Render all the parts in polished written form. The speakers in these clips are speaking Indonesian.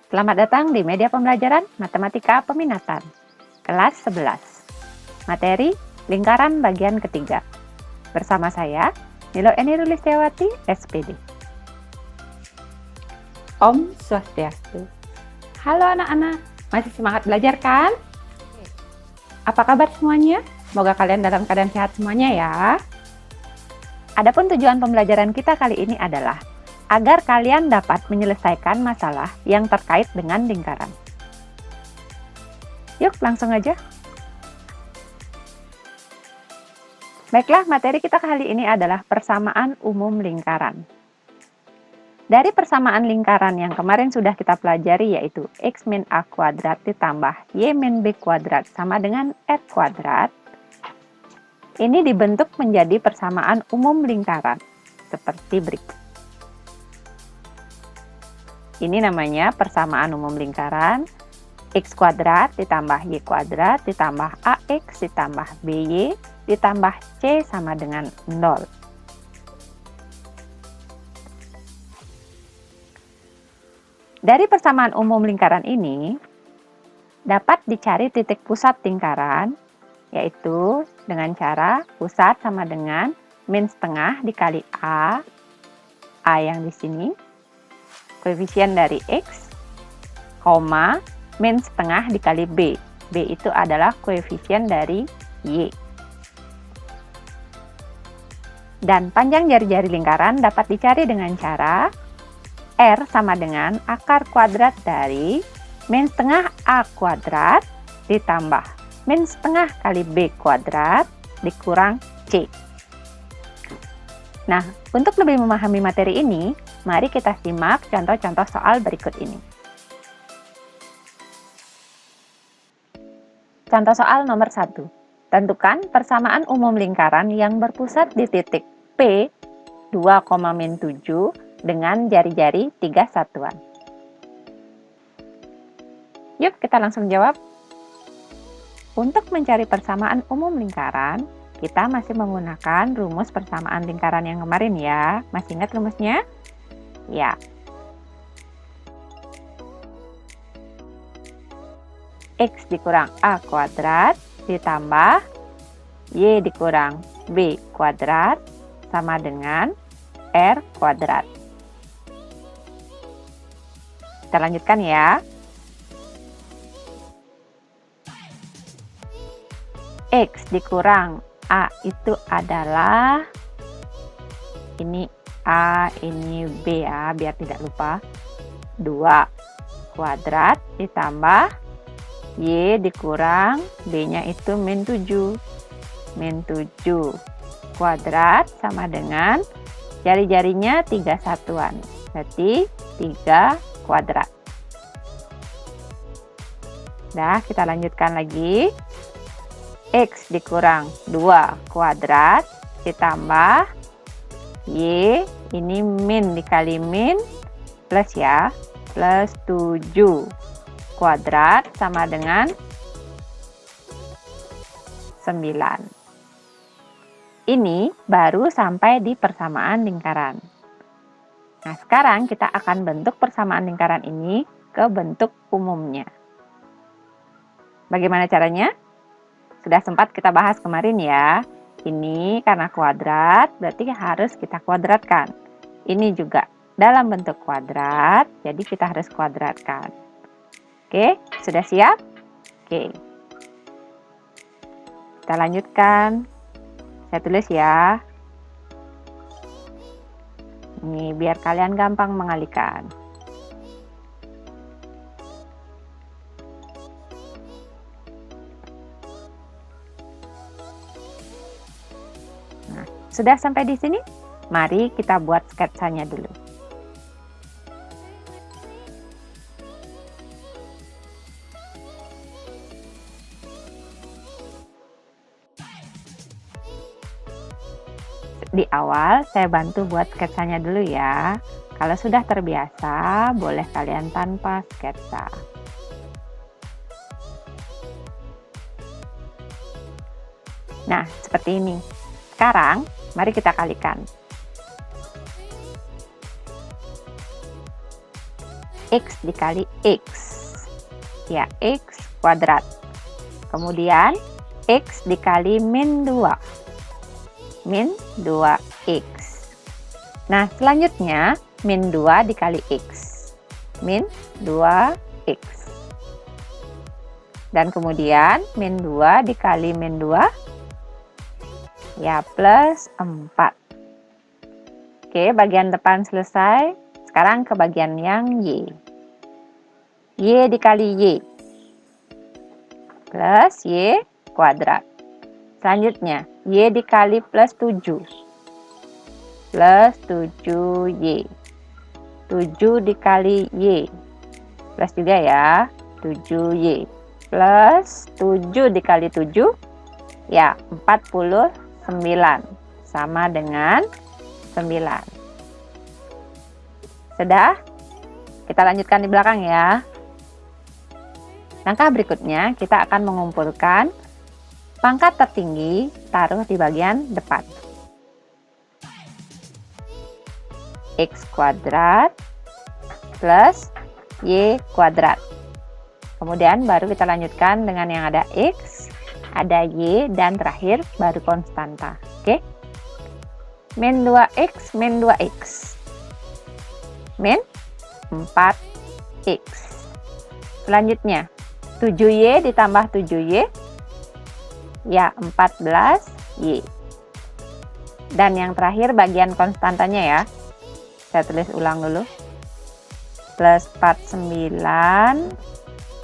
Selamat datang di media pembelajaran Matematika Peminatan, kelas 11. Materi lingkaran bagian ketiga. Bersama saya, Nilo Eni Rulistiawati, SPD. Om Swastiastu. Halo anak-anak, masih semangat belajar kan? Apa kabar semuanya? Semoga kalian dalam keadaan sehat semuanya ya. Adapun tujuan pembelajaran kita kali ini adalah agar kalian dapat menyelesaikan masalah yang terkait dengan lingkaran. Yuk, langsung aja. Baiklah, materi kita kali ini adalah persamaan umum lingkaran. Dari persamaan lingkaran yang kemarin sudah kita pelajari, yaitu x min a kuadrat ditambah y min b kuadrat sama dengan r kuadrat, ini dibentuk menjadi persamaan umum lingkaran, seperti berikut. Ini namanya persamaan umum lingkaran, x kuadrat ditambah y kuadrat ditambah ax ditambah by ditambah c sama dengan 0. Dari persamaan umum lingkaran ini, dapat dicari titik pusat lingkaran, yaitu dengan cara pusat sama dengan min setengah dikali a yang di sini, koefisien dari x, koma, min setengah dikali b. B itu adalah koefisien dari y. Dan panjang jari-jari lingkaran dapat dicari dengan cara R sama dengan akar kuadrat dari min setengah A kuadrat ditambah min setengah kali B kuadrat dikurang C. Nah, untuk lebih memahami materi ini, mari kita simak contoh-contoh soal berikut ini. Contoh soal nomor 1. Tentukan persamaan umum lingkaran yang berpusat di titik P 2,-7 dengan jari-jari 3 satuan. Yuk kita langsung jawab. Untuk mencari persamaan umum lingkaran, kita masih menggunakan rumus persamaan lingkaran yang kemarin ya. Masih ingat rumusnya? Ya. X dikurang A kuadrat ditambah Y dikurang B kuadrat sama dengan R kuadrat. Kita lanjutkan ya. X dikurang A itu adalah, ini A, ini B ya, biar tidak lupa. 2 kuadrat ditambah Y dikurang B-nya itu min 7. Min 7 kuadrat sama dengan jari-jarinya 3 satuan. Berarti 3 kuadrat. Nah, kita lanjutkan lagi. X dikurang 2 kuadrat ditambah Y, ini min dikali min plus ya, plus 7 kuadrat sama dengan 9. Ini baru sampai di persamaan lingkaran. Nah, sekarang kita akan bentuk persamaan lingkaran ini ke bentuk umumnya. Bagaimana caranya? Sudah sempat kita bahas kemarin ya. Ini karena kuadrat, berarti harus kita kuadratkan. Ini juga dalam bentuk kuadrat, jadi kita harus kuadratkan. Oke, sudah siap? Oke. Kita lanjutkan. Saya tulis ya. Ini biar kalian gampang mengalihkan. Nah, sudah sampai di sini? Mari kita buat sketsanya dulu. Di awal saya bantu buat sketsanya dulu ya. Kalau sudah terbiasa, boleh kalian tanpa sketsa. Nah, seperti ini. Sekarang, mari kita kalikan. X dikali X. Ya, X kuadrat. Kemudian, X dikali min 2. Min 2X. Nah, selanjutnya, min 2 dikali X. Min 2X. Dan kemudian, min 2 dikali min 2. Ya, plus 4. Oke, bagian depan selesai. Sekarang ke bagian yang Y. Y dikali Y. Plus Y kuadrat. Selanjutnya, Y dikali plus 7. Plus 7Y. 7 dikali Y. Plus juga ya, 7Y. Plus 7 dikali 7. Ya, 49. Sama dengan 9. Sudah? Kita lanjutkan di belakang ya. Langkah berikutnya, kita akan mengumpulkan pangkat tertinggi, taruh di bagian depan. X kuadrat plus Y kuadrat. Kemudian baru kita lanjutkan dengan yang ada X, ada Y, dan terakhir baru konstanta. Oke? Min 2X, min 2X. Min 4X. Selanjutnya, 7Y ditambah 7Y. Ya, 14Y. Dan yang terakhir bagian konstantanya ya. Saya tulis ulang dulu. Plus 49.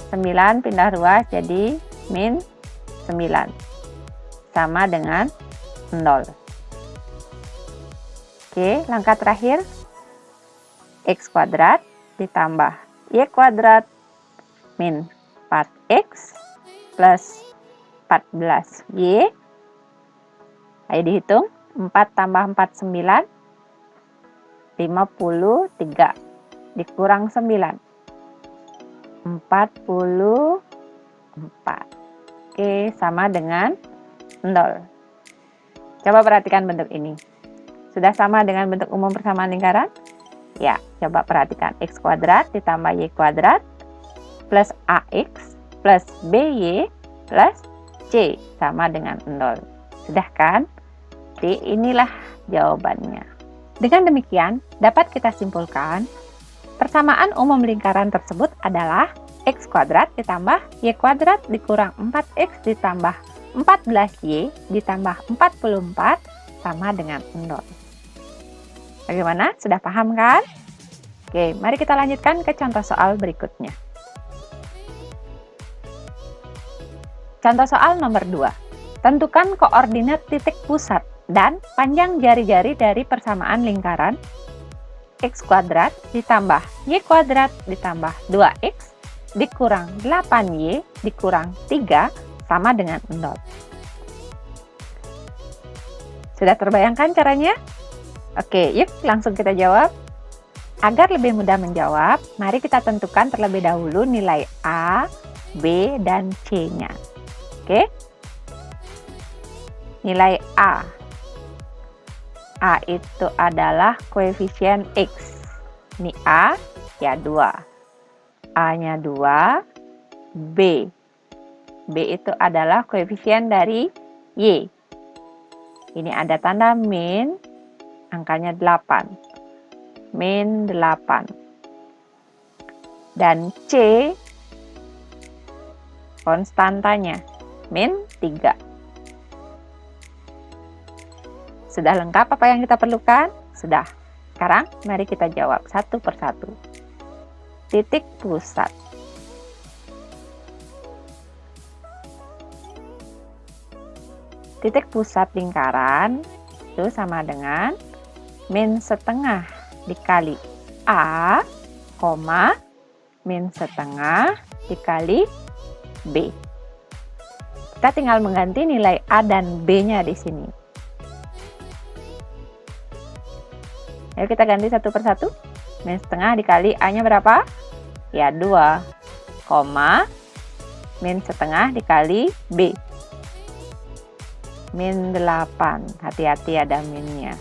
9 pindah ruas jadi min 9. Sama dengan 0. Oke, langkah terakhir. X kuadrat ditambah Y kuadrat min 4X plus 14Y. Ayo dihitung. 4 tambah 4, 9. 53. Dikurang 9. 44. Oke, sama dengan 0. Coba perhatikan bentuk ini. Sudah sama dengan bentuk umum persamaan lingkaran? Ya, coba perhatikan. X kuadrat ditambah Y kuadrat plus AX plus BY plus C sama dengan 0. Sudah kan? Jadi inilah jawabannya. Dengan demikian, dapat kita simpulkan persamaan umum lingkaran tersebut adalah X kuadrat ditambah Y kuadrat dikurang 4X ditambah 14Y ditambah 44 sama dengan 0. Bagaimana? Sudah paham kan? Oke, mari kita lanjutkan ke contoh soal berikutnya. Contoh soal nomor 2. Tentukan koordinat titik pusat dan panjang jari-jari dari persamaan lingkaran X kuadrat ditambah Y kuadrat ditambah 2X dikurang 8Y dikurang 3 sama dengan 0. Sudah terbayangkan caranya? Oke, yuk langsung kita jawab. Agar lebih mudah menjawab, mari kita tentukan terlebih dahulu nilai A, B, dan C-nya. Oke? Nilai A. A itu adalah koefisien X. Ini A, ya 2. A-nya 2. B. B itu adalah koefisien dari Y. Ini ada tanda min, angkanya 8. Min 8. Dan C, konstantanya, min 3. Sudah lengkap apa yang kita perlukan? Sudah. Sekarang mari kita jawab satu persatu. Titik pusat. Titik pusat lingkaran itu sama dengan min setengah dikali A, min setengah dikali B. Kita tinggal mengganti nilai A dan B-nya di sini. Ayo kita ganti satu persatu. Min setengah dikali A-nya berapa? Ya 2, min setengah dikali B. Min 8. Hati-hati ada minnya.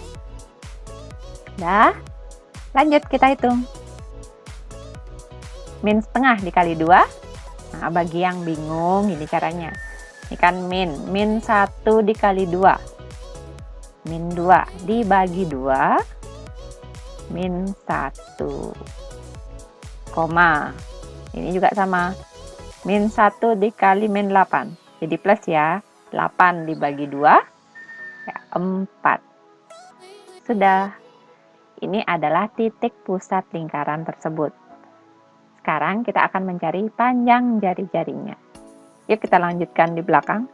Dah, lanjut kita hitung. min setengah dikali 2. Nah, bagi yang bingung, ini caranya. Ini kan min 1 dikali 2. Min 2 dibagi 2, min 1. Koma. Ini juga sama. Min 1 dikali min 8. Jadi plus ya. 8 dibagi 2, ya 4. Sudah. Ini adalah titik pusat lingkaran tersebut. Sekarang kita akan mencari panjang jari-jarinya. Yuk kita lanjutkan di belakang.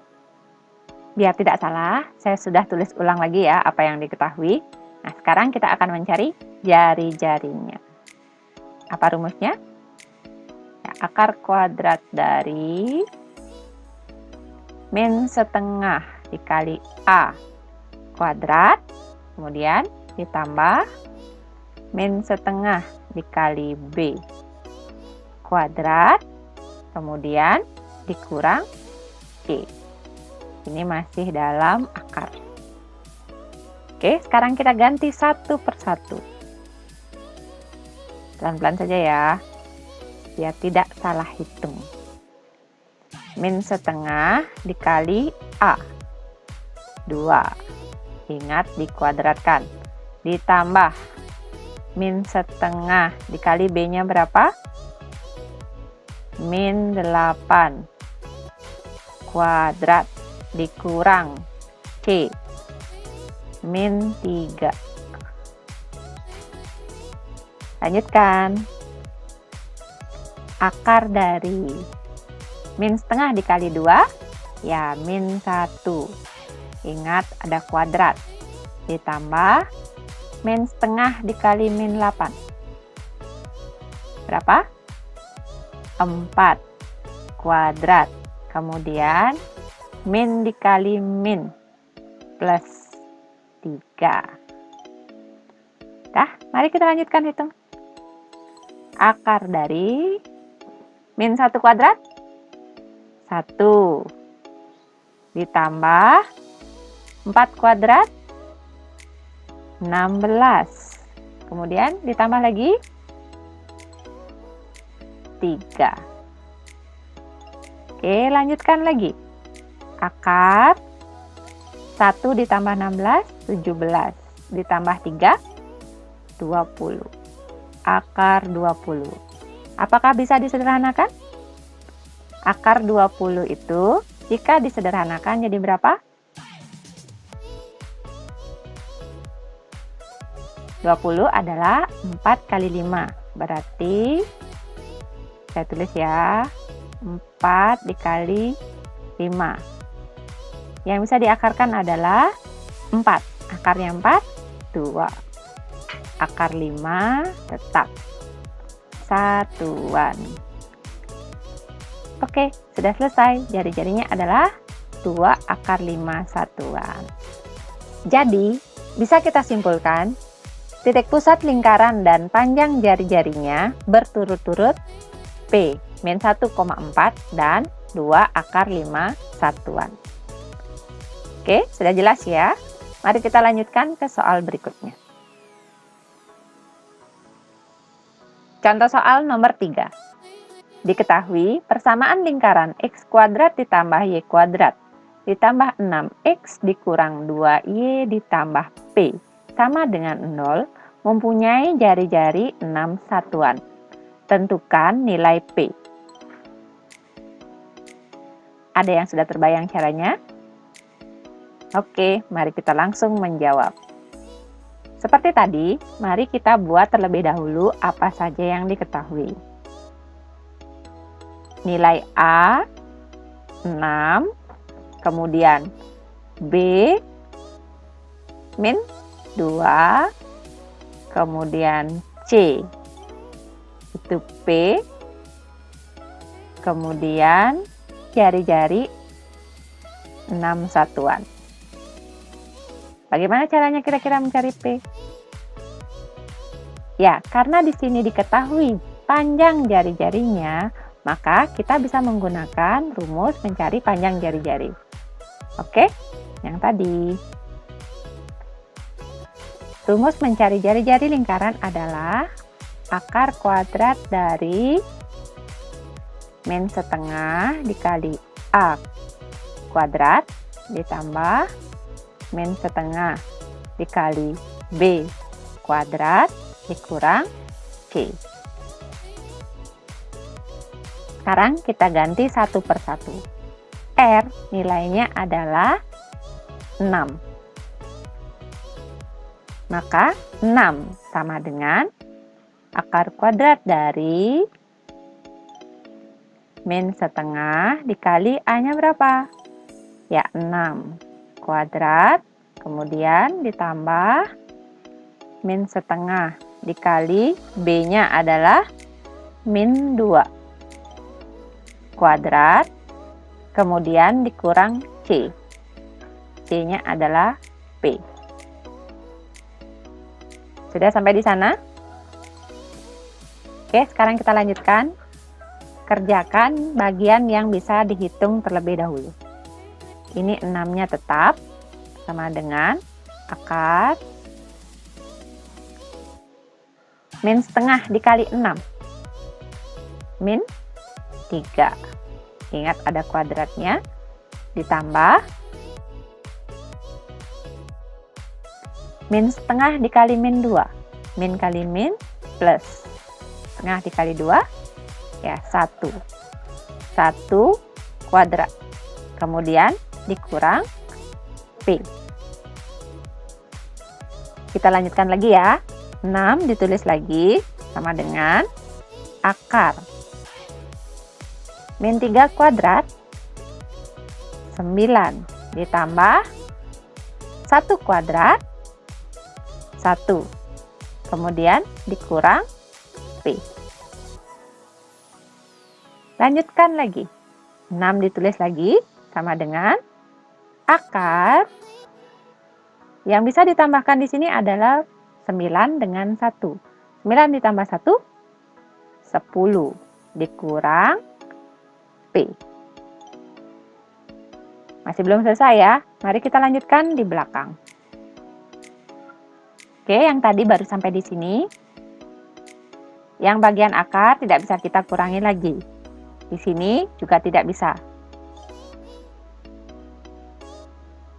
Biar tidak salah, saya sudah tulis ulang lagi ya apa yang diketahui. Nah, sekarang kita akan mencari jari-jarinya. Apa rumusnya? Ya, akar kuadrat dari min setengah dikali A kuadrat, kemudian ditambah min setengah dikali B kuadrat, kemudian dikurang C. Ini masih dalam akar. Oke, sekarang kita ganti satu persatu. Pelan-pelan saja ya, biar tidak salah hitung. Min setengah dikali A. 2. Ingat dikuadratkan. Ditambah min setengah dikali B-nya berapa? Min 8 kuadrat dikurang C, min 3. Lanjutkan. Akar dari min setengah dikali 2, ya min 1. Ingat ada kuadrat. Ditambah min setengah dikali min 8. Berapa? 4 kuadrat. Kemudian min dikali min plus 3. Dah, mari kita lanjutkan hitung. Akar dari min 1 kuadrat 1 ditambah 4 kuadrat 16. Kemudian ditambah lagi 3. Oke, lanjutkan lagi. Akar 1 ditambah 16, 17. Ditambah 3, 20. Akar 20. Apakah bisa disederhanakan? Akar 20 itu jika disederhanakan jadi berapa? 20 adalah 4 kali 5. Berarti saya tulis ya, 4 dikali 5. Yang bisa diakarkan adalah 4. Akarnya 4, 2. Akar 5 tetap satuan. Oke, sudah selesai. Jari-jarinya adalah 2 akar 5 satuan. Jadi, bisa kita simpulkan, titik pusat lingkaran dan panjang jari-jarinya berturut-turut P, min 1,4 dan 2 akar 5 satuan. Oke, sudah jelas ya? Mari kita lanjutkan ke soal berikutnya. Contoh soal nomor 3. Diketahui persamaan lingkaran x kuadrat ditambah y kuadrat ditambah 6x dikurang 2y ditambah p sama dengan 0 mempunyai jari-jari 6 satuan. Tentukan nilai P. Ada yang sudah terbayang caranya? Oke, mari kita langsung menjawab. Seperti tadi, mari kita buat terlebih dahulu apa saja yang diketahui. Nilai A 6, kemudian B min 2, kemudian C itu P, kemudian jari-jari 6 satuan. Bagaimana caranya kira-kira mencari P? Ya, karena di sini diketahui panjang jari-jarinya, maka kita bisa menggunakan rumus mencari panjang jari-jari. Oke, yang tadi. Rumus mencari jari-jari lingkaran adalah akar kuadrat dari min setengah dikali A kuadrat ditambah min setengah dikali B kuadrat dikurang C. Sekarang kita ganti satu persatu. R nilainya adalah 6. Maka 6 sama dengan akar kuadrat dari min setengah dikali A-nya berapa? Ya, 6 kuadrat, kemudian ditambah min setengah dikali B-nya adalah min 2 kuadrat, kemudian dikurang C. C-nya adalah P. Sudah sampai di sana? Oke, sekarang kita lanjutkan. Kerjakan bagian yang bisa dihitung terlebih dahulu. Ini 6-nya tetap sama dengan akar min setengah dikali 6. Min 3. Ingat ada kuadratnya. Ditambah min setengah dikali min 2. Min kali min plus. Setengah dikali 2. Ya, 1. 1 kuadrat. Kemudian dikurang P. Kita lanjutkan lagi ya. 6 ditulis lagi sama dengan akar min 3 kuadrat 9 ditambah 1 kuadrat 1. Kemudian dikurang P. Lanjutkan lagi. 6 ditulis lagi sama dengan akar yang bisa ditambahkan di sini adalah 9 dengan 1. 9 ditambah 1, 10. Dikurang P. Masih belum selesai ya. Mari kita lanjutkan di belakang. Oke, yang tadi baru sampai di sini. Yang bagian akar tidak bisa kita kurangi lagi. Di sini juga tidak bisa.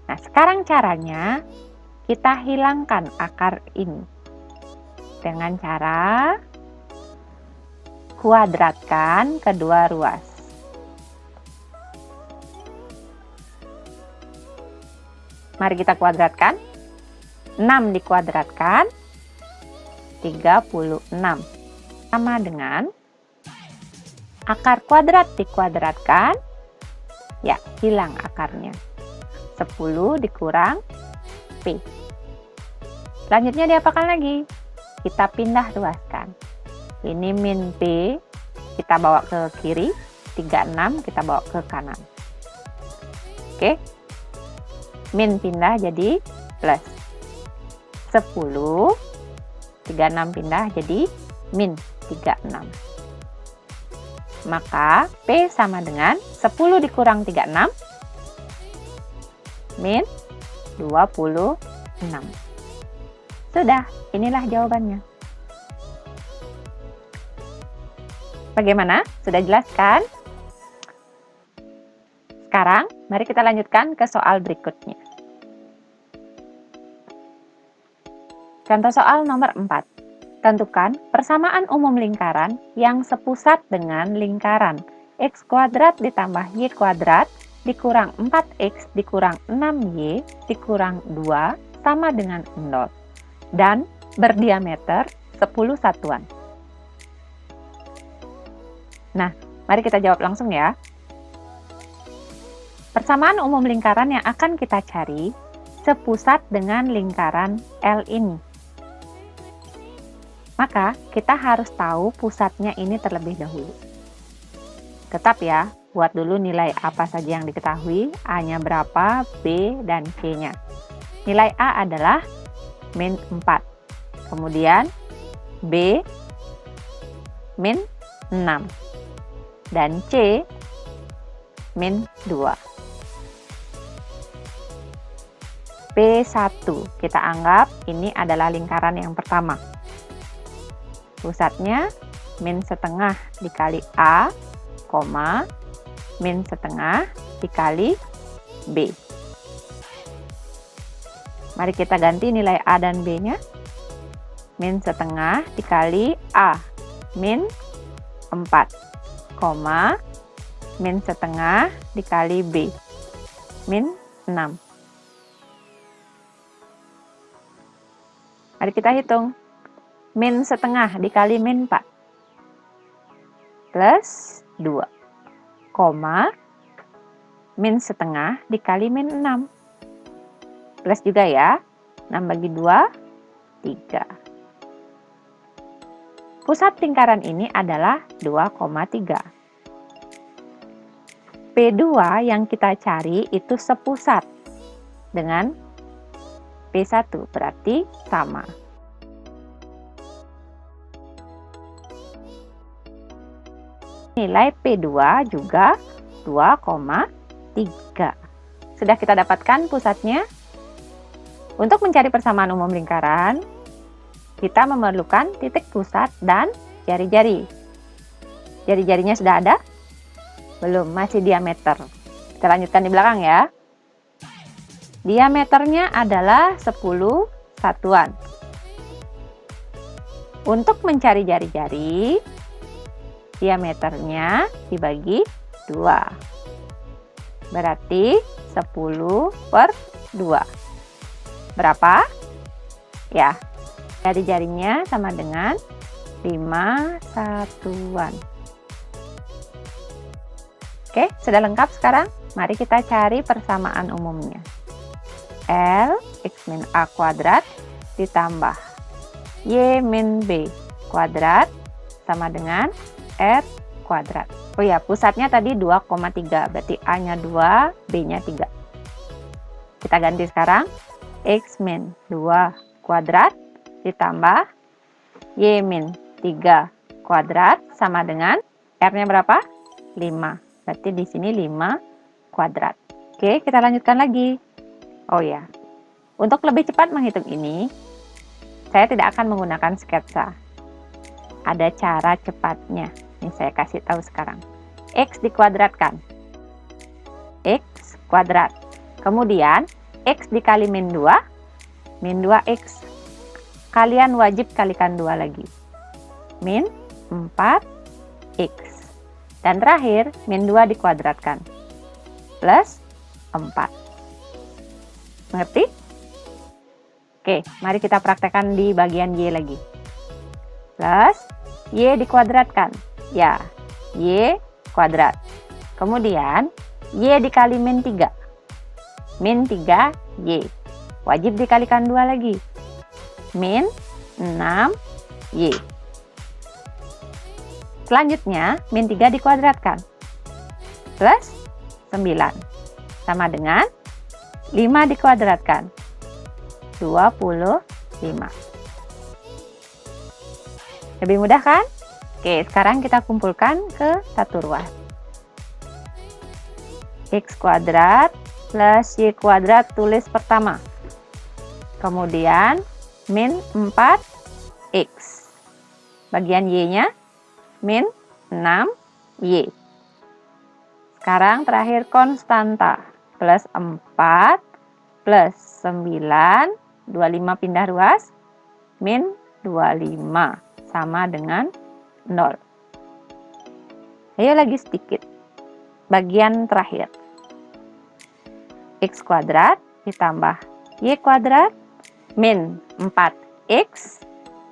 Nah, sekarang caranya kita hilangkan akar ini dengan cara kuadratkan kedua ruas. Mari kita kuadratkan. 6 dikuadratkan 36 sama dengan akar kuadrat dikuadratkan, ya hilang akarnya. 10 dikurang P. Selanjutnya diapakan lagi? Kita pindah ruaskan. Ini min P, kita bawa ke kiri, 36 kita bawa ke kanan. Oke. Min pindah jadi plus. 10, 36 pindah jadi min 36. Maka P sama dengan 10 dikurang 36, min 26. Sudah, inilah jawabannya. Bagaimana? Sudah jelas kan? Sekarang, mari kita lanjutkan ke soal berikutnya. Contoh soal nomor 4. Tentukan persamaan umum lingkaran yang sepusat dengan lingkaran x kuadrat ditambah y kuadrat dikurang 4x dikurang 6y dikurang 2 sama dengan 0 dan berdiameter 10 satuan. Nah, mari kita jawab langsung ya. Persamaan umum lingkaran yang akan kita cari sepusat dengan lingkaran L ini. Maka, kita harus tahu pusatnya ini terlebih dahulu. Tetap ya, buat dulu nilai apa saja yang diketahui, A-nya berapa, B, dan C-nya. Nilai A adalah min 4. Kemudian, B, min 6. Dan C, min 2. P1, kita anggap ini adalah lingkaran yang pertama. Pusatnya min setengah dikali A koma, min setengah dikali B. Mari kita ganti nilai A dan B-nya. Min setengah dikali A, min 4, koma, min setengah dikali B, min 6. Mari kita hitung. Min setengah dikali min 4, plus 2, koma, min setengah dikali min 6. Plus juga ya, 6 bagi 2, 3. Pusat lingkaran ini adalah 2,3. P2 yang kita cari itu sepusat dengan P1, berarti sama. Nilai P2 juga 2,3. Sudah kita dapatkan pusatnya? Untuk mencari persamaan umum lingkaran, kita memerlukan titik pusat dan jari-jari. Jari-jarinya sudah ada? Belum, masih diameter. Kita lanjutkan di belakang ya. Diameternya adalah 10 satuan. Untuk mencari jari-jari, diameternya dibagi 2. Berarti 10 per 2. Berapa? Ya, jari-jarinya sama dengan 5 satuan. Oke, sudah lengkap sekarang. Mari kita cari persamaan umumnya. L X min A kuadrat ditambah Y min B kuadrat sama dengan R kuadrat. Oh ya, pusatnya tadi 2,3, berarti A-nya 2, B-nya 3. Kita ganti sekarang. X min 2 kuadrat ditambah Y min 3 kuadrat sama dengan R-nya berapa? 5. Berarti di sini 5 kuadrat. Oke, kita lanjutkan lagi. Oh ya, untuk lebih cepat menghitung ini, saya tidak akan menggunakan sketsa. Ada cara cepatnya. Ini saya kasih tahu sekarang. X dikuadratkan. X kuadrat. Kemudian, X dikali min 2, min 2X. Kalian wajib kalikan 2 lagi. Min 4X. Dan terakhir, min 2 dikuadratkan. Plus 4. Mengerti? Oke, mari kita praktekkan di bagian Y lagi. Plus, Y dikuadratkan. Ya, Y kuadrat. Kemudian, Y dikali min 3. Min 3Y. Wajib dikalikan 2 lagi. Min 6Y. Selanjutnya, min 3 dikuadratkan. Plus 9. Sama dengan 5 dikuadratkan. 25. Lebih mudah kan? Oke, sekarang kita kumpulkan ke satu ruas. X kuadrat plus Y kuadrat tulis pertama. Kemudian min 4X. Bagian Y-nya min 6Y. Sekarang terakhir konstanta. Plus 4 plus 9. 25 pindah ruas. Min 25. Sama dengan 0. Ayo lagi sedikit. Bagian terakhir. X kuadrat ditambah Y kuadrat min 4X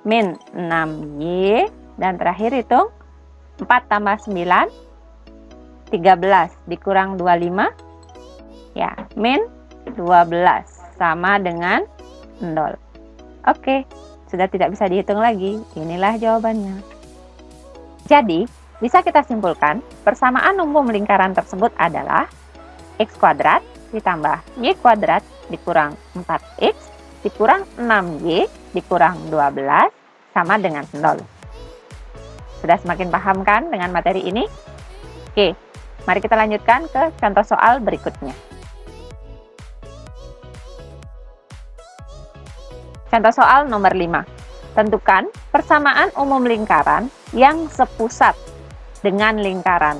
min 6Y dan terakhir hitung 4 tambah 9 13 dikurang 25 ya min 12 sama dengan 0. Oke, sudah tidak bisa dihitung lagi. Inilah jawabannya. Jadi, bisa kita simpulkan persamaan umum lingkaran tersebut adalah X kuadrat ditambah Y kuadrat dikurang 4X dikurang 6Y dikurang 12 sama dengan 0. Sudah semakin paham kan dengan materi ini? Oke, mari kita lanjutkan ke contoh soal berikutnya. Contoh soal nomor 5. Tentukan persamaan umum lingkaran yang sepusat dengan lingkaran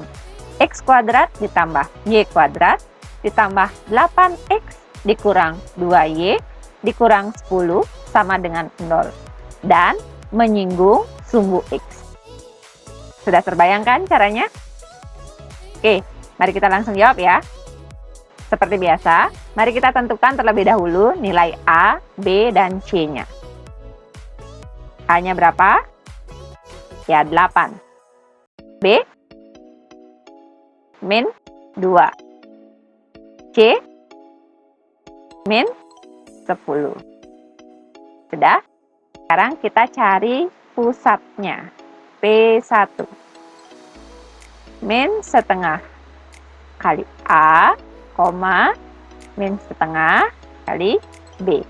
X kuadrat ditambah Y kuadrat ditambah 8X dikurang 2Y dikurang 10 sama dengan 0. Dan menyinggung sumbu X. Sudah terbayangkan caranya? Oke, mari kita langsung jawab ya. Seperti biasa, mari kita tentukan terlebih dahulu nilai A, B, dan C-nya. A-nya berapa? Ya, 8. B, min 2. C, min 10. Sudah? Sekarang kita cari pusatnya. P1. Min setengah kali A, min setengah kali B.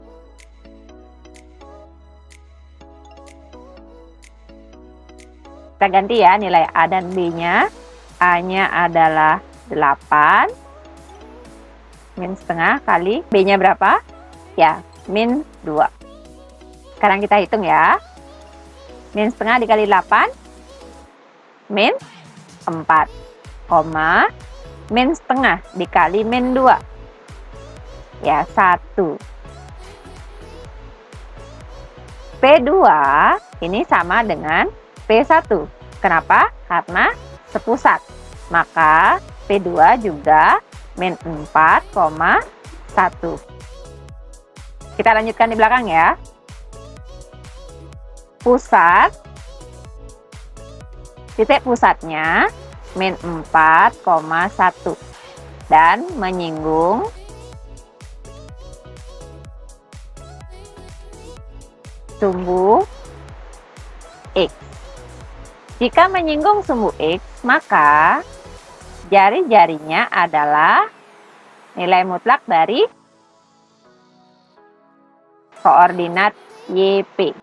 Kita ganti ya nilai A dan B-nya. A-nya adalah 8. Min setengah kali B-nya berapa? Ya, min 2. Sekarang kita hitung ya. Min setengah dikali 8, min 4, min setengah dikali min 2. Ya, 1. P2 ini sama dengan P1. Kenapa? Karena sepusat. Maka P2 juga min 4,1. Kita lanjutkan di belakang ya. Pusat, titik pusatnya min 4,1 dan menyinggung sumbu X. Jika menyinggung sumbu X, maka jari-jarinya adalah nilai mutlak dari koordinat YP.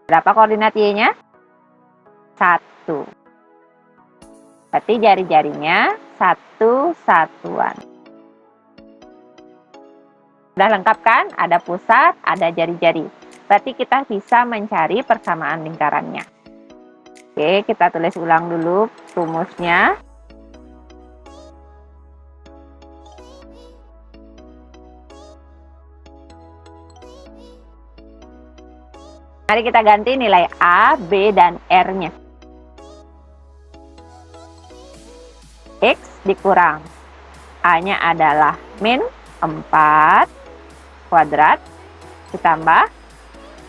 Berapa koordinat Y-nya? 1. Berarti jari-jarinya 1 satuan. Sudah lengkap kan? Ada pusat, ada jari-jari. Berarti kita bisa mencari persamaan lingkarannya. Oke, kita tulis ulang dulu rumusnya. Mari kita ganti nilai A, B, dan R-nya. X dikurang. A-nya adalah min 4 kuadrat ditambah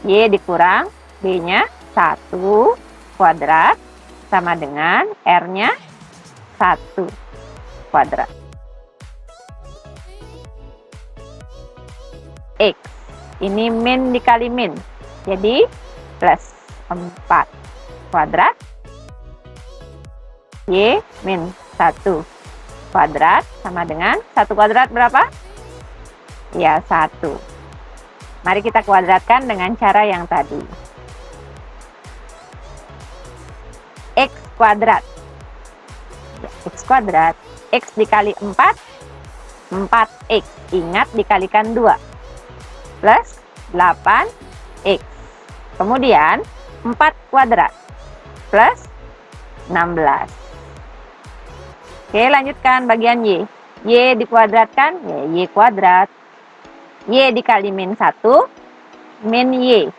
Y dikurang B-nya 1 kuadrat sama dengan R-nya 1 kuadrat. X. Ini min dikali min. Jadi plus 4 kuadrat Y min 1 kuadrat sama dengan 1 kuadrat berapa? Ya, 1. Mari kita kuadratkan dengan cara yang tadi. X kuadrat. X kuadrat. X dikali 4, 4X. Ingat dikalikan 2. Plus 8X. Kemudian 4 kuadrat plus 16. Oke, lanjutkan bagian Y. Y dikuadratkan, ya Y kuadrat. Y dikali min 1, min Y.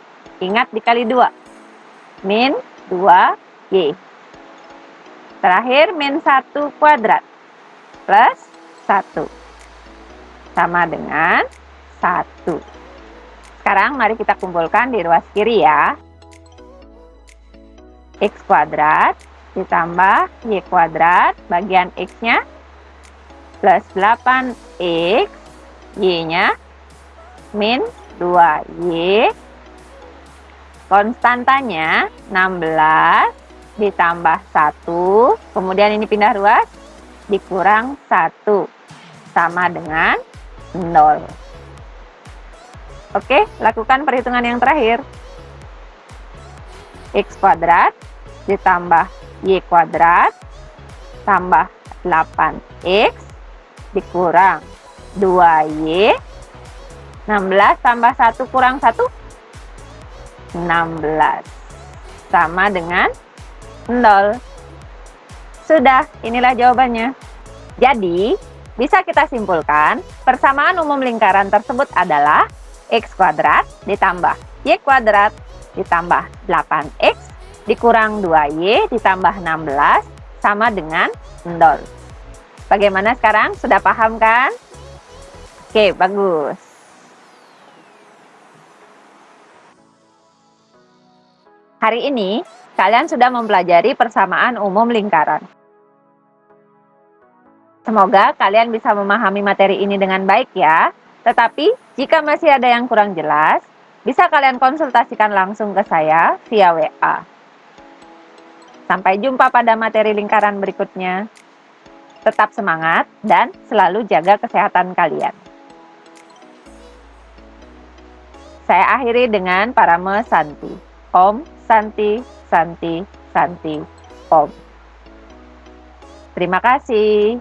Ingat dikali 2. Min 2Y. Terakhir min 1 kuadrat plus 1. Sama dengan 1. Sekarang mari kita kumpulkan di ruas kiri ya. X kuadrat ditambah Y kuadrat, bagian X-nya plus 8X, Y-nya min 2Y, konstantanya 16 ditambah 1, kemudian ini pindah ruas, dikurang 1, sama dengan 0. Oke, lakukan perhitungan yang terakhir. X kuadrat ditambah Y kuadrat tambah 8X dikurang 2Y. 16 tambah 1 kurang 1? 16. Sama dengan 0. Sudah, inilah jawabannya. Jadi, bisa kita simpulkan, persamaan umum lingkaran tersebut adalah X kuadrat ditambah Y kuadrat ditambah 8X dikurang 2Y ditambah 16 sama dengan 0. Bagaimana sekarang? Sudah paham kan? Oke, bagus. Hari ini, kalian sudah mempelajari persamaan umum lingkaran. Semoga kalian bisa memahami materi ini dengan baik ya. Tetapi, jika masih ada yang kurang jelas, bisa kalian konsultasikan langsung ke saya via WA. Sampai jumpa pada materi lingkaran berikutnya. Tetap semangat dan selalu jaga kesehatan kalian. Saya akhiri dengan parame Santi. Om Santi, Santi, Santi, Om. Terima kasih.